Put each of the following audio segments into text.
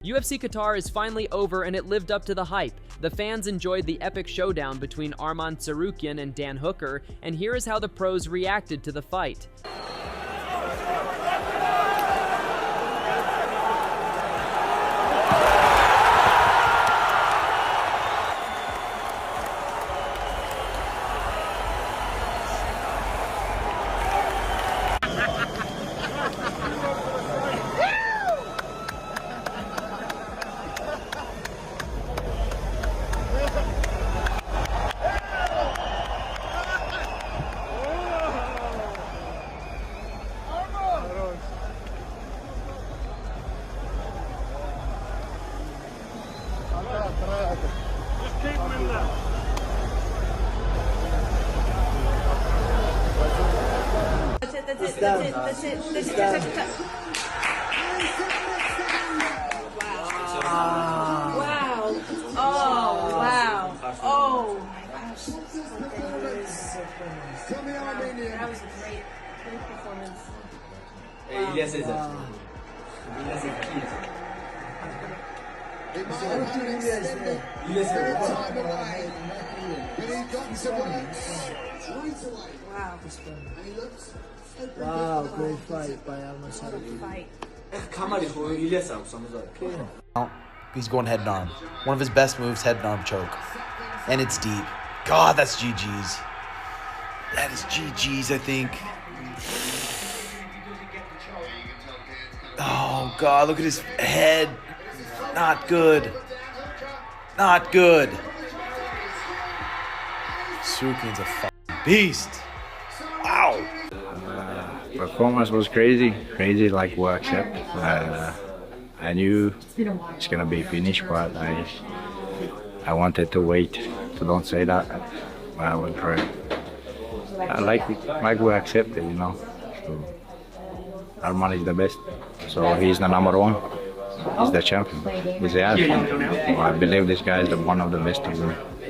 UFC Qatar is finally over and it lived up to the hype. The fans enjoyed the epic showdown between Arman Tsarukyan and Dan Hooker, and here is how the pros reacted to the fight. Just keep him in there. That's it. Wow. Oh, wow. Oh, my gosh. That was a great performance. Wow, great fight by Arman Tsarukyan. He's going head and arm. One of his best moves, head and arm choke. And it's deep. God, that's GG's. That is GG's, I think. Oh, God, look at his head. Not good. Not good. Tsarukyan's a fucking beast. Wow. Performance was crazy like we accept. I knew it's gonna be finished, but I wanted to wait, so don't say that. But I went for it. I like we accepted, you know. So Arman is the best, so he's the number one. He's the champion. He's the athlete. So I believe this guy is one of the best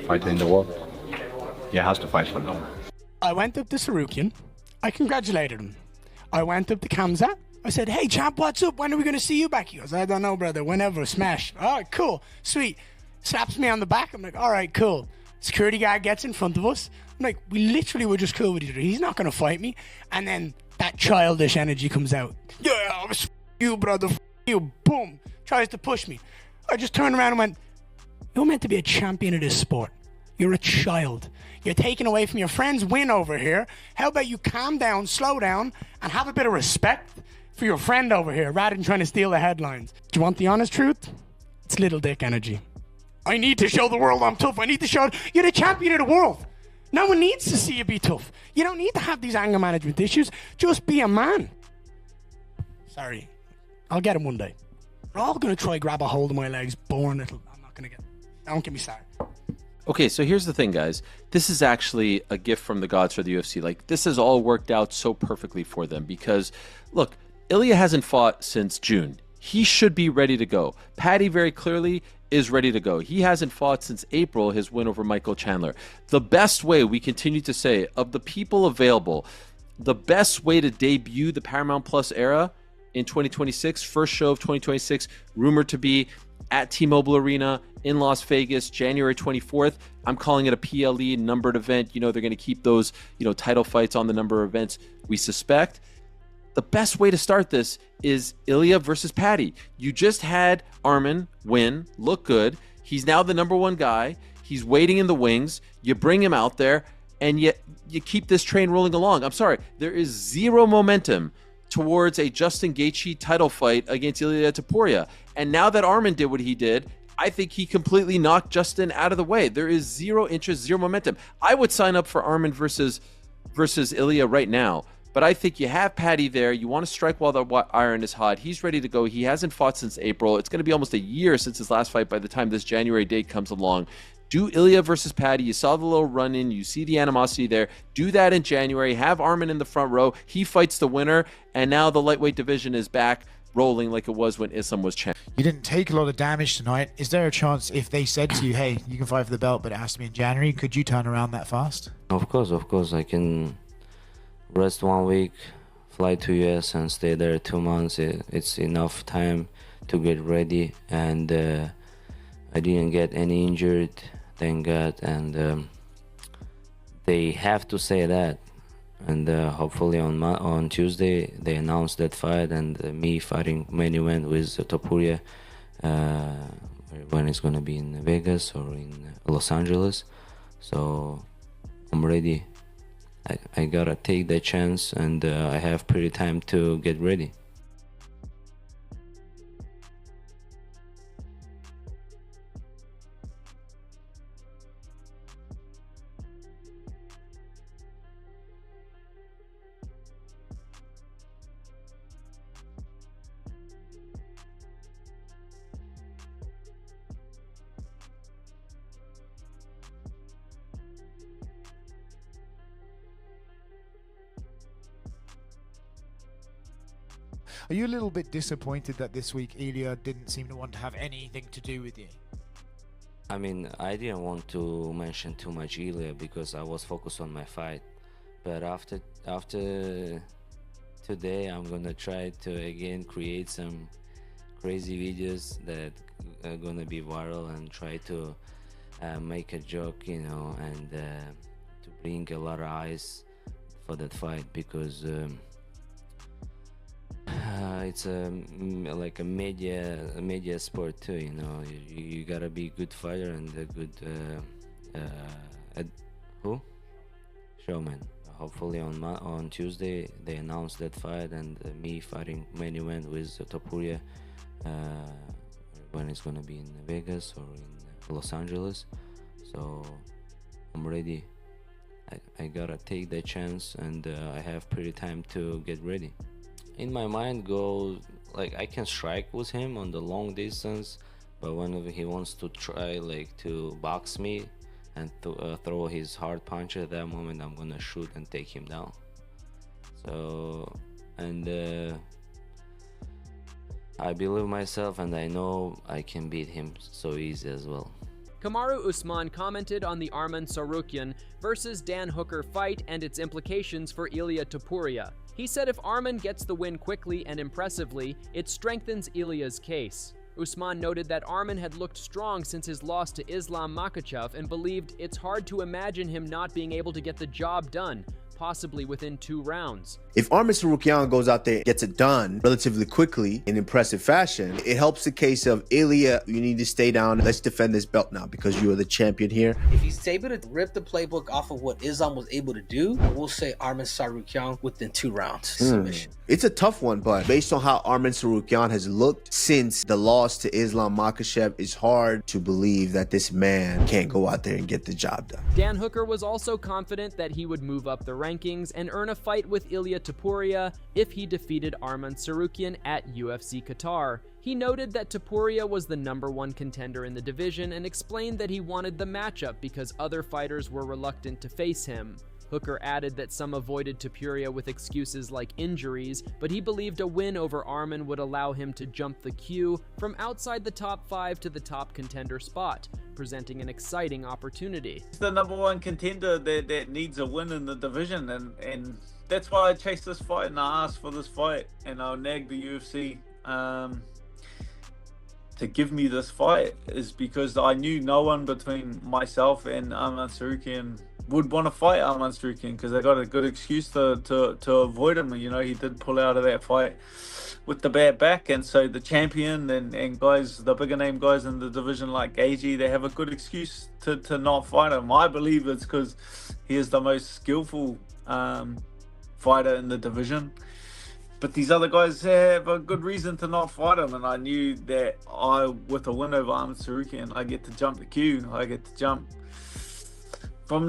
fighters in the world. He has to fight for them. I went up to Tsarukyan. I congratulated him. I went up to Kamzat. I said, "Hey, champ, what's up? When are we going to see you back?" He goes, "I don't know, brother. Whenever. Smash." All right, cool. Sweet. Slaps me on the back. I'm like, all right, cool. Security guard gets in front of us. I'm like, we literally were just cool with each other. He's not going to fight me. And then that childish energy comes out. Yeah, f you, brother. F you. Boom. Tries to push me. I just turned around and went, "You're meant to be a champion of this sport. You're a child. You're taking away from your friend's win over here. How about you calm down, slow down, and have a bit of respect for your friend over here rather than trying to steal the headlines." Do you want the honest truth? It's little dick energy. I need to show the world I'm tough. I need to show you're the champion of the world. No one needs to see you be tough. You don't need to have these anger management issues. Just be a man. Sorry. I'll get him one day. They're all going to try grab a hold of my legs. Born little. I'm not going to get it. Don't get me started. Okay, so here's the thing, guys. This is actually a gift from the gods for the UFC. Like, this has all worked out so perfectly for them because, look, Ilya hasn't fought since June. He should be ready to go. Paddy very clearly is ready to go. He hasn't fought since April, his win over Michael Chandler. The best way, we continue to say, of the people available, the best way to debut the Paramount Plus era in 2026, first show of 2026, rumored to be at T-Mobile Arena in Las Vegas, January 24th. I'm calling it a PLE numbered event. You know, they're going to keep those, title fights on the number of events we suspect. The best way to start this is Ilya versus Paddy. You just had Arman win, look good. He's now the number one guy. He's waiting in the wings. You bring him out there, and yet you keep this train rolling along. I'm sorry, there is zero momentum towards a Justin Gaethje title fight against Ilia Topuria. And now that Arman did what he did, I think he completely knocked Justin out of the way. There is zero interest, zero momentum. I would sign up for Arman versus Ilya right now. But I think you have Paddy there. You want to strike while the iron is hot. He's ready to go. He hasn't fought since April. It's going to be almost a year since his last fight by the time this January date comes along. Do Ilya versus Paddy. You saw the little run-in. You see the animosity there. Do that in January. Have Arman in the front row. He fights the winner. And now the lightweight division is back rolling like it was when Islam was champ. You didn't take a lot of damage tonight. Is there a chance if they said to you, hey, you can fight for the belt, but it has to be in January, could you turn around that fast? Of course. I can rest 1 week, fly to US and stay there 2 months. It's enough time to get ready, and I didn't get any injured, thank God. And they have to say that. And hopefully on Tuesday they announce that fight, and me fighting main event with Topuria, when it's gonna be in Vegas or in Los Angeles. So I'm ready. I gotta take that chance, and I have pretty time to get ready. Are you a little bit disappointed that this week Ilya didn't seem to want to have anything to do with you? I mean, I didn't want to mention too much Ilya because I was focused on my fight. But after today, I'm gonna try to again create some crazy videos that are gonna be viral, and try to make a joke, you know, and to bring a lot of eyes for that fight, because it's like a media sport too, you know. You gotta be a good fighter and a good showman. Hopefully on Tuesday they announce that fight, and me fighting main event with Topuria, when it's gonna be in Vegas or in Los Angeles. So I'm ready. I gotta take that chance, and I have pretty time to get ready. In my mind goes like I can strike with him on the long distance, but whenever he wants to try like to box me and throw his hard punch, at that moment I'm gonna shoot and take him down. So, and I believe myself, and I know I can beat him so easy as well. Kamaru Usman commented on the Arman Tsarukyan versus Dan Hooker fight and its implications for Ilia Topuria. He said if Arman gets the win quickly and impressively, it strengthens Ilia's case. Usman noted that Arman had looked strong since his loss to Islam Makhachev and believed it's hard to imagine him not being able to get the job done, possibly within 2 rounds. If Arman Tsarukyan goes out there and gets it done relatively quickly in impressive fashion, it helps the case of Ilya, you need to stay down. Let's defend this belt now because you are the champion here. If he's able to rip the playbook off of what Islam was able to do, we'll say Arman Tsarukyan within 2 rounds submission. It's a tough one, but based on how Arman Tsarukyan has looked since the loss to Islam Makhachev, it's hard to believe that this man can't go out there and get the job done. Dan Hooker was also confident that he would move up the rankings and earn a fight with Ilia Topuria if he defeated Arman Tsarukyan at UFC Qatar. He noted that Topuria was the #1 contender in the division and explained that he wanted the matchup because other fighters were reluctant to face him. Hooker added that some avoided Topuria with excuses like injuries, but he believed a win over Arman would allow him to jump the queue from outside the top 5 to the top contender spot, presenting an exciting opportunity. It's the #1 contender that needs a win in the division, and that's why I chased this fight and I asked for this fight, and I nagged the UFC to give me this fight, is because I knew no one between myself and Arman Tsarukyan would want to fight Arman Tsarukyan, because they got a good excuse to avoid him. You know, he did pull out of that fight with the bad back, and so the champion and guys, the bigger name guys in the division like Agee, they have a good excuse to not fight him. I believe it's because he is the most skillful fighter in the division, but these other guys have a good reason to not fight him, and I knew that with a win over Arman Tsarukyan, I get to jump the queue. I get to jump from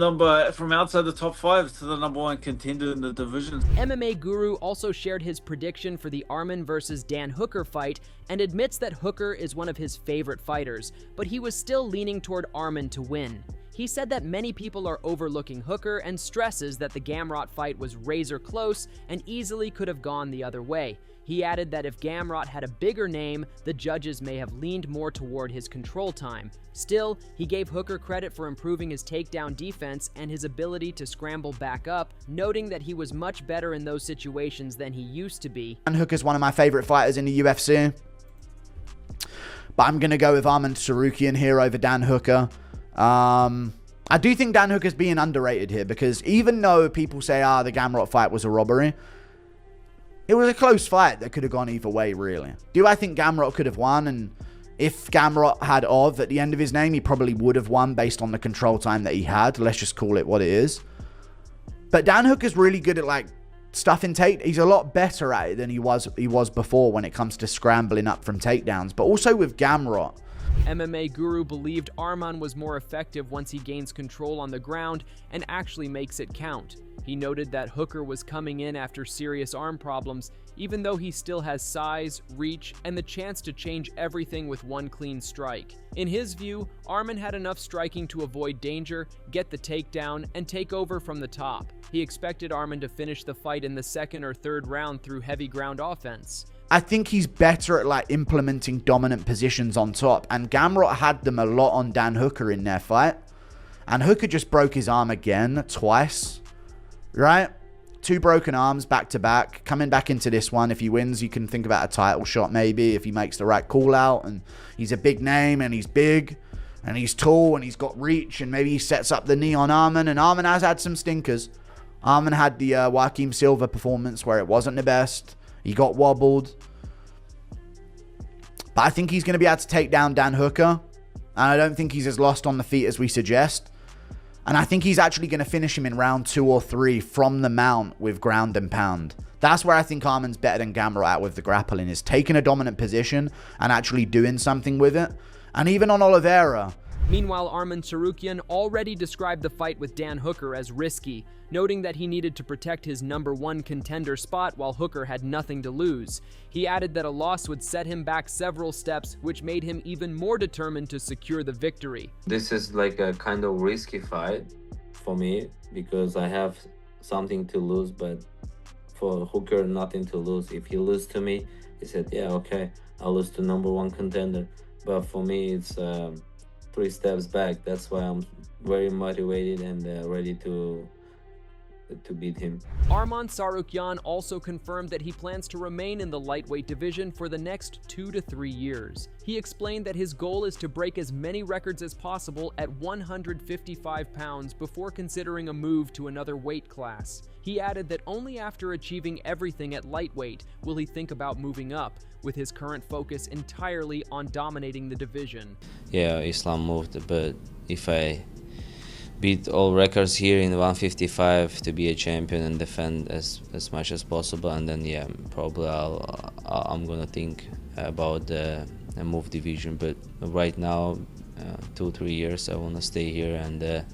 outside the top 5 to the #1 contender in the division. MMA Guru also shared his prediction for the Arman versus Dan Hooker fight and admits that Hooker is one of his favorite fighters, but he was still leaning toward Arman to win. He said that many people are overlooking Hooker and stresses that the Gamrot fight was razor close and easily could have gone the other way. He added that if Gamrot had a bigger name, the judges may have leaned more toward his control time. Still, he gave Hooker credit for improving his takedown defense and his ability to scramble back up, noting that he was much better in those situations than he used to be. Dan Hooker's one of my favorite fighters in the UFC. but I'm going to go with Arman Tsarukyan here over Dan Hooker. I do think Dan Hooker's being underrated here because even though people say, the Gamrot fight was a robbery, it was a close fight that could have gone either way, really. Do I think Gamrot could have won? And if Gamrot had Ov at the end of his name, he probably would have won based on the control time that he had. Let's just call it what it is. But Dan Hooker's really good at, like, stuffing he's a lot better at it than he was before when it comes to scrambling up from takedowns. But also with Gamrot, MMA Guru believed Arman was more effective once he gains control on the ground and actually makes it count. He noted that Hooker was coming in after serious arm problems, even though he still has size, reach, and the chance to change everything with one clean strike. In his view, Arman had enough striking to avoid danger, get the takedown, and take over from the top. He expected Arman to finish the fight in the second or third round through heavy ground offense. I think he's better at, like, implementing dominant positions on top, and Gamrot had them a lot on Dan Hooker in their fight, and Hooker just broke his arm again twice, right? 2 broken arms back to back. Coming back into this one, if he wins, you can think about a title shot maybe if he makes the right call out, and he's a big name, and he's big, and he's tall, and he's got reach, and maybe he sets up the knee on Arman, and Arman has had some stinkers. Arman had the Joaquim Silva performance where it wasn't the best. He got wobbled. But I think he's going to be able to take down Dan Hooker. And I don't think he's as lost on the feet as we suggest. And I think he's actually going to finish him in round 2 or 3 from the mount with ground and pound. That's where I think Arman's better than Gamrot at with the grappling, is taking a dominant position and actually doing something with it. And even on Oliveira. Meanwhile, Arman Tsarukyan already described the fight with Dan Hooker as risky, noting that he needed to protect his #1 contender spot while Hooker had nothing to lose. He added that a loss would set him back several steps, which made him even more determined to secure the victory. This is like a kind of risky fight for me because I have something to lose, but for Hooker, nothing to lose. If he loses to me, he said, yeah, okay, I'll lose to #1 contender. But for me, it's 3 steps back. That's why I'm very motivated and ready to beat him. Arman Tsarukyan also confirmed that he plans to remain in the lightweight division for the next 2 to 3 years. He explained that his goal is to break as many records as possible at 155 pounds before considering a move to another weight class. He added that only after achieving everything at lightweight will he think about moving up, with his current focus entirely on dominating the division. Yeah, Islam moved, but if I beat all records here in 155 to be a champion and defend as much as possible, and then yeah, probably I'm gonna think about the move division. But right now, 2-3 years, I wanna stay here and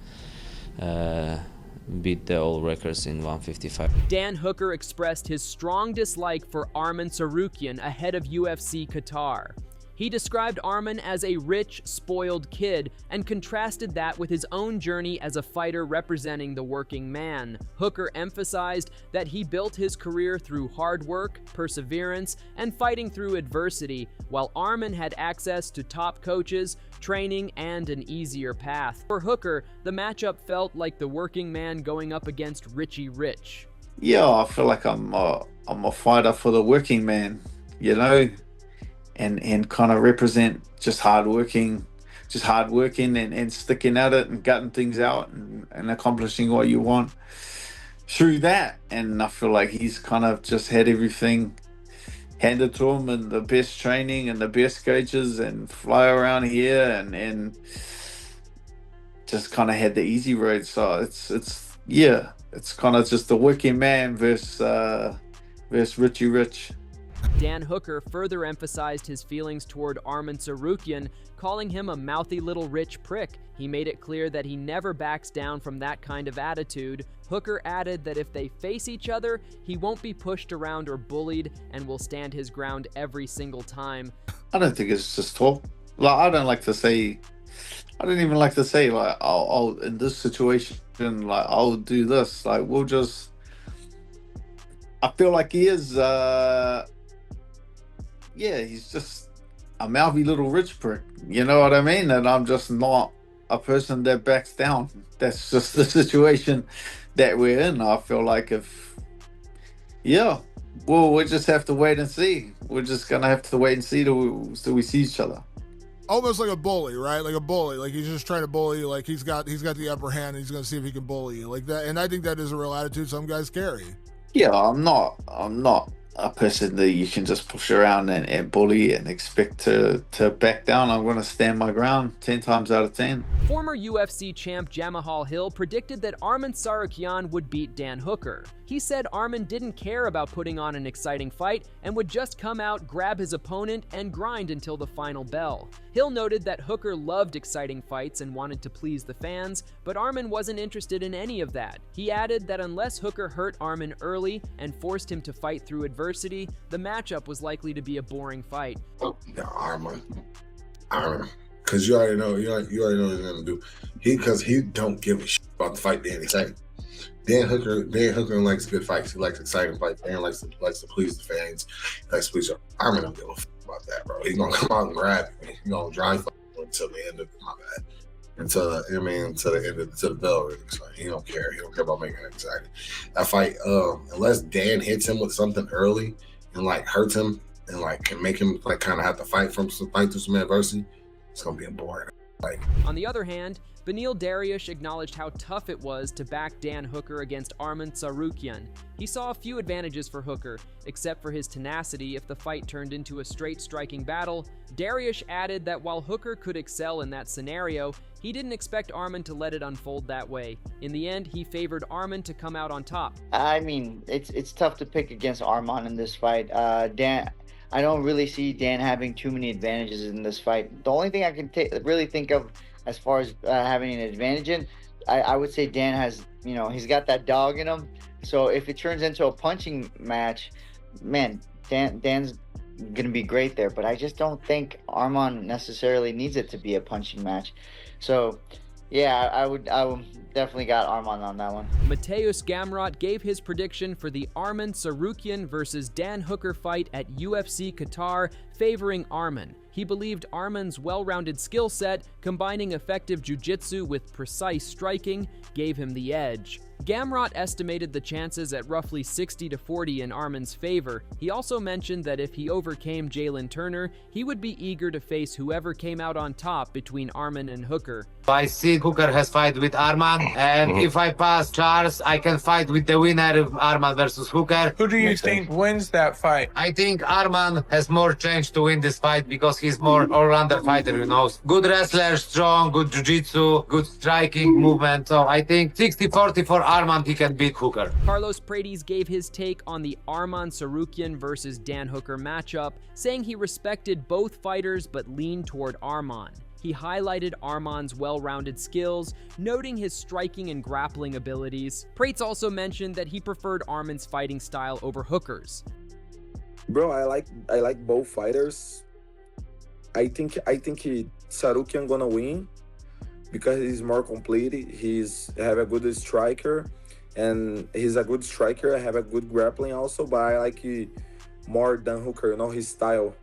beat all records in 155. Dan Hooker expressed his strong dislike for Arman Tsarukyan ahead of UFC Qatar. He described Arman as a rich, spoiled kid and contrasted that with his own journey as a fighter representing the working man. Hooker emphasized that he built his career through hard work, perseverance, and fighting through adversity, while Arman had access to top coaches, training, and an easier path. For Hooker, the matchup felt like the working man going up against Richie Rich. Yeah, I feel like I'm a fighter for the working man, you know, and kind of represent just hard working and sticking at it and gutting things out and accomplishing what you want through that. And I feel like he's kind of just had everything handed to him and the best training and the best coaches and fly around here and just kind of had the easy road. So it's kind of just the working man versus Richie Rich. Dan Hooker further emphasized his feelings toward Arman Tsarukyan, calling him a mouthy little rich prick. He made it clear that he never backs down from that kind of attitude. Hooker added that if they face each other, he won't be pushed around or bullied and will stand his ground every single time. I don't think it's just talk. Like, I don't even like to say like, I'll in this situation, like, I'll do this. Like, we'll just, I feel like he is, he's just a mouthy little rich prick. You know what I mean? And I'm just not a person that backs down. That's just the situation that we're in. I feel like we'll just have to wait and see. We're just going to have to wait and see till we see each other. almost like a bully, right? Like a bully. Like he's just trying to bully you. Like he's got the upper hand and he's going to see if he can bully you like that. And I think that is a real attitude some guys carry. Yeah, I'm not a person that you can just push around and bully and expect to back down. I'm going to stand my ground 10 times out of 10. Former UFC champ Jamahal Hill predicted that Arman Tsarukyan would beat Dan Hooker. He said Arman didn't care about putting on an exciting fight and would just come out, grab his opponent, and grind until the final bell. Hill noted that Hooker loved exciting fights and wanted to please the fans, but Arman wasn't interested in any of that. He added that unless Hooker hurt Arman early and forced him to fight through adversity, the matchup was likely to be a boring fight. Yeah, Arman. Because you already know what he's gonna do. Because he don't give a shit about the fight Dan Hooker. Dan Hooker likes good fights. He likes exciting fights. Dan likes to please the fans. He likes to please you. Arman don't give a fuck about that, bro. He's gonna come out and grab you. He's gonna drive until the end of until the bell rings. Like, he don't care. He don't care about making it exciting. That fight, unless Dan hits him with something early and like hurts him and like can make him like kind of have to fight through some adversity, it's gonna be a boring. On the other hand, Beneil Dariush acknowledged how tough it was to back Dan Hooker against Arman Tsarukyan. He saw a few advantages for Hooker, except for his tenacity if the fight turned into a straight striking battle. Dariush added that while Hooker could excel in that scenario, he didn't expect Arman to let it unfold that way. In the end, he favored Arman to come out on top. I mean, it's tough to pick against Arman in this fight. Dan, I don't really see Dan having too many advantages in this fight. The only thing I can really think of as far as having an advantage in, I would say Dan has, he's got that dog in him. So if it turns into a punching match, man, Dan's going to be great there. But I just don't think Arman necessarily needs it to be a punching match. So, yeah, I would definitely got Arman on that one. Mateusz Gamrot gave his prediction for the Arman Tsarukyan versus Dan Hooker fight at UFC Qatar, favoring Arman. He believed Arman's well-rounded skill set, combining effective jiu-jitsu with precise striking, gave him the edge. Gamrot estimated the chances at roughly 60-40 in Arman's favor. He also mentioned that if he overcame Jalen Turner, he would be eager to face whoever came out on top between Arman and Hooker. I see Hooker has fight with Arman, and if I pass Charles, I can fight with the winner of Arman versus Hooker. Who do you think wins that fight? I think Arman has more chance to win this fight because he's more all-rounder fighter, Good wrestler, strong, good jiu-jitsu, good striking movement. So I think 60-40 for Arman, he can beat Hooker. Carlos Paredes gave his take on the Arman Tsarukyan versus Dan Hooker matchup, saying he respected both fighters but leaned toward Arman. He highlighted Arman's well-rounded skills, noting his striking and grappling abilities. Prates also mentioned that he preferred Arman's fighting style over Hooker's. Bro, I like both fighters. I think Tsarukyan gonna win because he's more complete. He's have a good striker, and he's a good striker. I have a good grappling also, but I like more than Hooker. His style.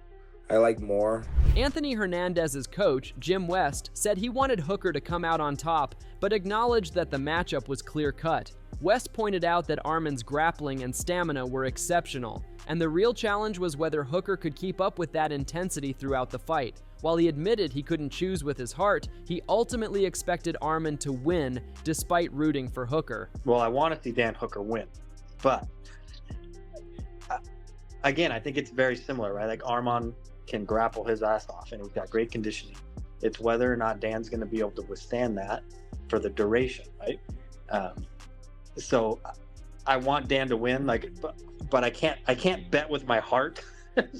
I like more. Anthony Hernandez's coach, Jim West, said he wanted Hooker to come out on top, but acknowledged that the matchup was clear-cut. West pointed out that Arman's grappling and stamina were exceptional, and the real challenge was whether Hooker could keep up with that intensity throughout the fight. While he admitted he couldn't choose with his heart, he ultimately expected Arman to win, despite rooting for Hooker. Well, I want to see Dan Hooker win, but again, I think it's very similar, right? Like Arman can grapple his ass off, and he's got great conditioning. It's whether or not Dan's going to be able to withstand that for the duration, right? So I want Dan to win, but I can't bet with my heart.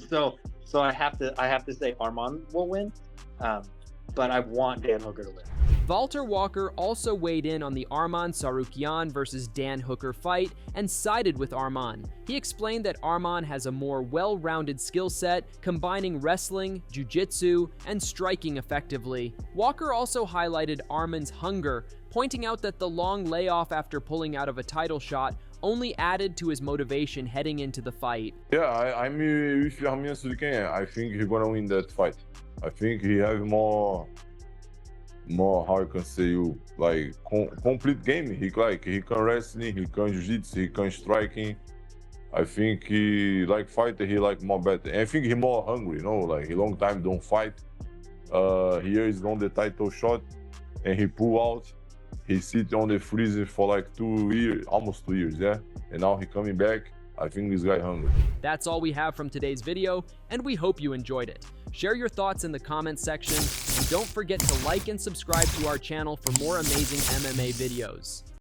so I have to say Arman will win, but I want Dan Hooker to win. Walter Walker also weighed in on the Arman Tsarukyan versus Dan Hooker fight and sided with Arman. He explained that Arman has a more well-rounded skill set, combining wrestling, jiu-jitsu, and striking effectively. Walker also highlighted Arman's hunger, pointing out that the long layoff after pulling out of a title shot only added to his motivation heading into the fight. Yeah, I'm with Arman Tsarukyan. I think he's gonna win that fight. I think he has more how I can say complete game. He can wrestling, he can jiu-jitsu, he can striking. I think he like fighter, he like more better. And I think he more hungry, he long time don't fight. Here is on the title shot, and he pull out. He sit on the freezer for like 2 years, almost 2 years, yeah. And now he coming back. I think this guy hungry. That's all we have from today's video, and we hope you enjoyed it. Share your thoughts in the comments section, and don't forget to like and subscribe to our channel for more amazing MMA videos.